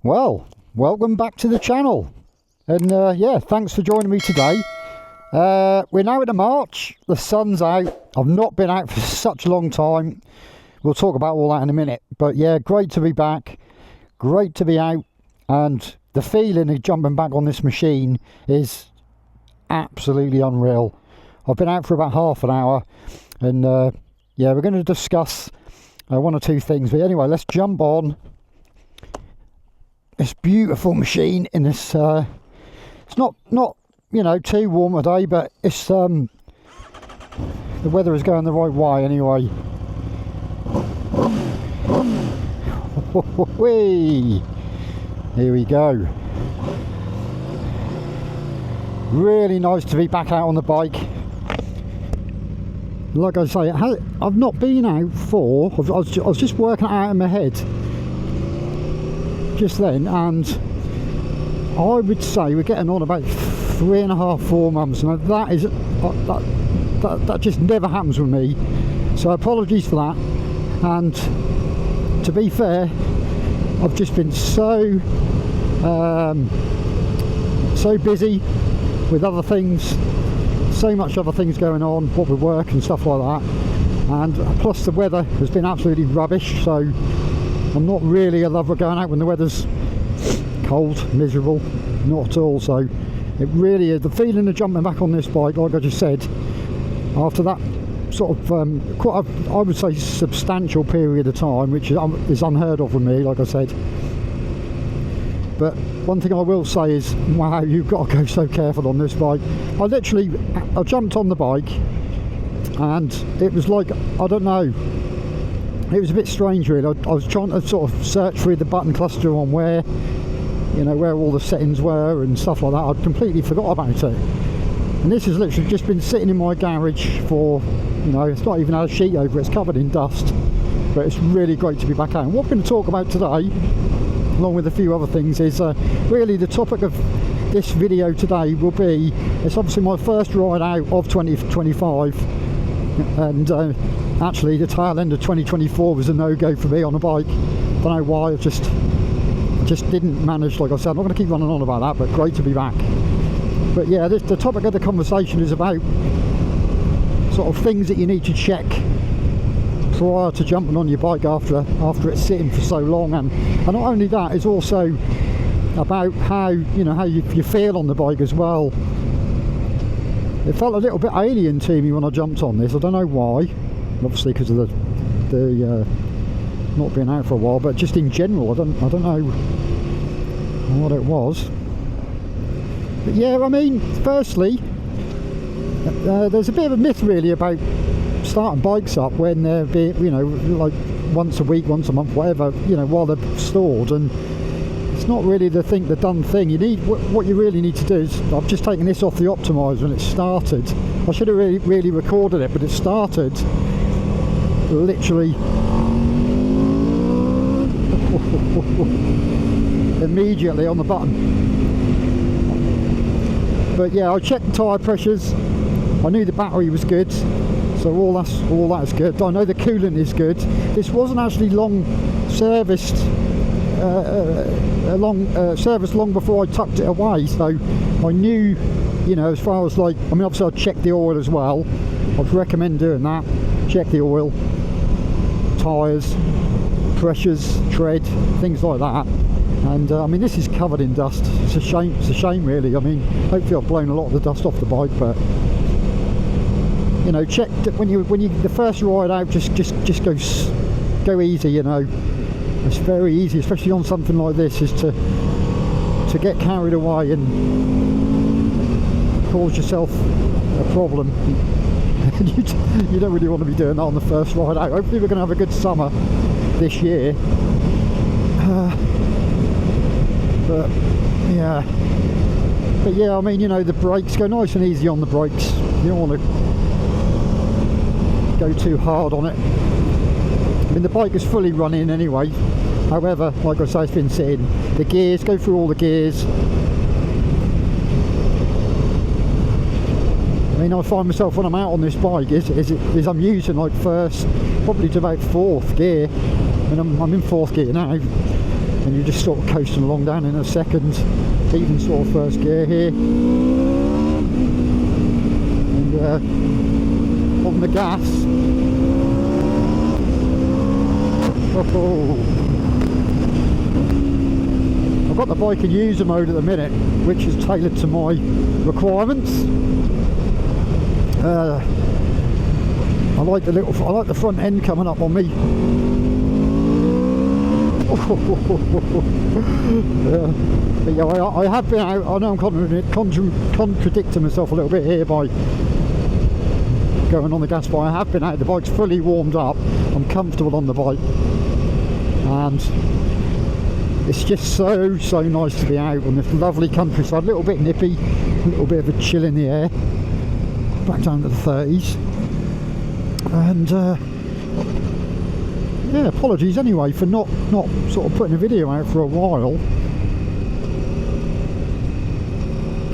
Well, welcome back to the channel, and yeah, thanks for joining me today. We're now into March, the sun's out. I've not been out for such a long time. We'll talk about all that in a minute, but yeah, great to be back, great to be out, and the feeling of jumping back on this machine is absolutely unreal. I've been out for about half an hour, and yeah, we're going to discuss one or two things, but anyway, let's jump on this beautiful machine in this it's not you know, too warm a day, but it's the weather is going the right way anyway. Here we go. Really nice to be back out on the bike. Like I say, I've not been out for, I was just working it out in my head just then, and I would say we're getting on about 3.5, 4 months. Now that is that just never happens with me, so apologies for that. And to be fair, I've just been so busy with other things, so much other things going on, what with work and stuff like that, and plus the weather has been absolutely rubbish, so I'm not really a lover of going out when the weather's cold, miserable, not at all. So it really is the feeling of jumping back on this bike, like I just said, after that sort of quite a, I would say, substantial period of time, which is unheard of with me, like I said. But one thing I will say is, wow, you've got to go so careful on this bike. I jumped on the bike, and it was like, I don't know, it was a bit strange really. I was trying to sort of search through the button cluster on where, you know, where all the settings were and stuff like that. I'd completely forgot about it. And this has literally just been sitting in my garage for, you know, it's not even had a sheet over it, it's covered in dust. But it's really great to be back out. And what we're going to talk about today, along with a few other things, is really the topic of this video today will be, it's obviously my first ride out of 2025, and actually the tail end of 2024 was a no-go for me on a bike. Don't know why, I just didn't manage. Like I said, I'm not going to keep running on about that, but great to be back. But yeah, the topic of the conversation is about sort of things that you need to check prior to jumping on your bike after it's sitting for so long, and not only that, it's also about how, you know, how you feel on the bike as well. It felt a little bit alien to me when I jumped on this. I don't know why, obviously because of the not being out for a while, but just in general, I don't know what it was. But yeah, I mean, firstly, there's a bit of a myth really about starting bikes up when they're, you know, like once a week, once a month, whatever, you know, while they're stored, and it's not really the done thing. You need, what you really need to do is, I've just taken this off the optimizer and it started. I should have really recorded it, but it started literally immediately on the button. But yeah, I checked the tyre pressures, I knew the battery was good, so all that is good. I know the coolant is good. This wasn't actually long serviced, service long before I tucked it away, so I knew, you know, as far as like, I mean, obviously I checked the oil as well. I'd recommend doing that. Check the oil, tyres, pressures, tread, things like that. And I mean, this is covered in dust. It's a shame really. I mean, hopefully I've blown a lot of the dust off the bike, but you know, check when you the first ride out, just go easy, you know. It's very easy, especially on something like this, is to get carried away and cause yourself a problem. You don't really want to be doing that on the first ride out. Hopefully we're going to have a good summer this year. But yeah, I mean, you know, the brakes, go nice and easy on the brakes. You don't want to go too hard on it. I mean, the bike is fully running anyway. However, like I say, it's been sitting. The gears, go through all the gears. I mean, I find myself when I'm out on this bike is I'm using like first, probably to about 4th gear. I mean, I'm in 4th gear now. and you're just sort of coasting along down in a second, even sort of first gear here, and on the gas. Oh. I've got the bike in user mode at the minute, which is tailored to my requirements. I like the front end coming up on me. But yeah, I have been out. I know I'm contradicting myself a little bit here by going on the gas, but I have been out. The bike's fully warmed up. I'm comfortable on the bike, and it's just so nice to be out on this lovely countryside. A little bit nippy, a little bit of a chill in the air, back down to the 30s. And yeah, apologies anyway for not sort of putting a video out for a while.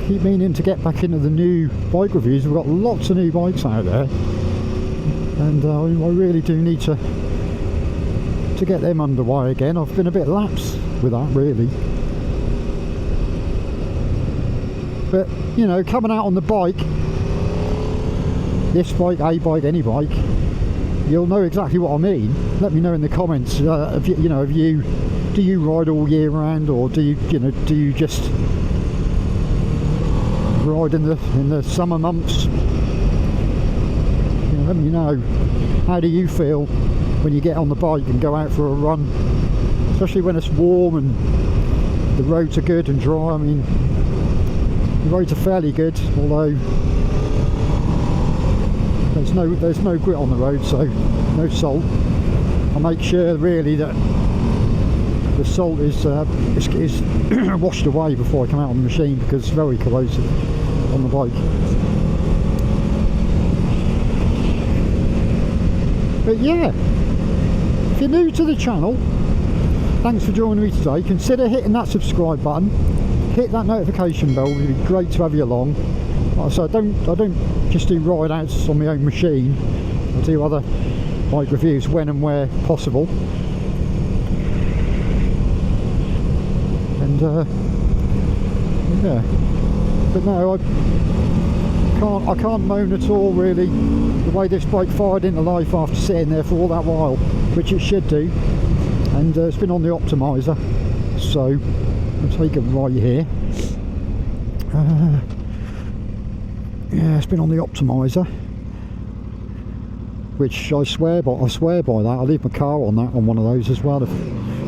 Keep meaning to get back into the new bike reviews. We've got lots of new bikes out there, and I really do need to get them underway again. I've been a bit lapsed with that, really. But you know, coming out on the bike, this bike, a bike, any bike, you'll know exactly what I mean. Let me know in the comments. Do you ride all year round, or do you just ride in the summer months? You know, let me know. How do you feel when you get on the bike and go out for a run, especially when it's warm and the roads are good and dry? I mean, the roads are fairly good, although there's no grit on the road, so no salt. I make sure really that the salt is washed away before I come out on the machine, because it's very corrosive on the bike. But yeah, if you're new to the channel, thanks for joining me today. Consider hitting that subscribe button, hit that notification bell. It would be great to have you along. Like I said, I don't just do ride outs on my own machine. I do other bike reviews when and where possible. And yeah, but no, I can't moan at all really. The way this bike fired into life after sitting there for all that while, which it should do. And it's been on the optimizer, so I'll take it right here. Yeah, it's been on the optimizer, which I swear by that. I leave my car on that, on one of those as well, if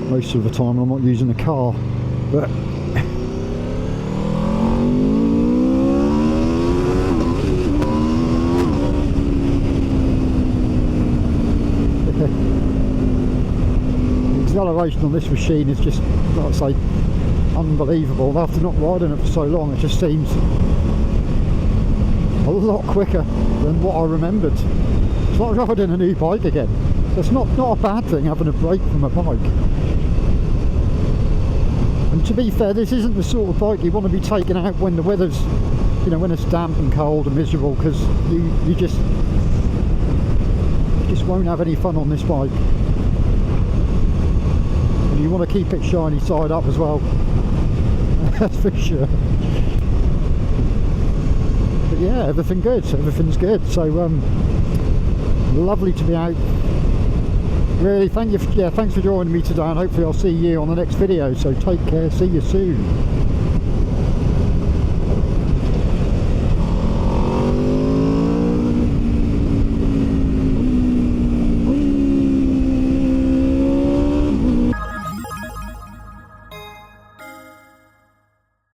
most of the time I'm not using the car. But the acceleration on this machine is just, like I say, unbelievable. After not riding it for so long, it just seems a lot quicker than what I remembered. It's like riding a new bike again. So it's not a bad thing having a break from a bike. And to be fair, this isn't the sort of bike you want to be taking out when the weather's, you know, when it's damp and cold and miserable, because you just won't have any fun on this bike. And you want to keep it shiny side up as well. That's for sure. But yeah, everything's good. So lovely to be out. Really, thanks for joining me today, and hopefully I'll see you on the next video. So take care, see you soon.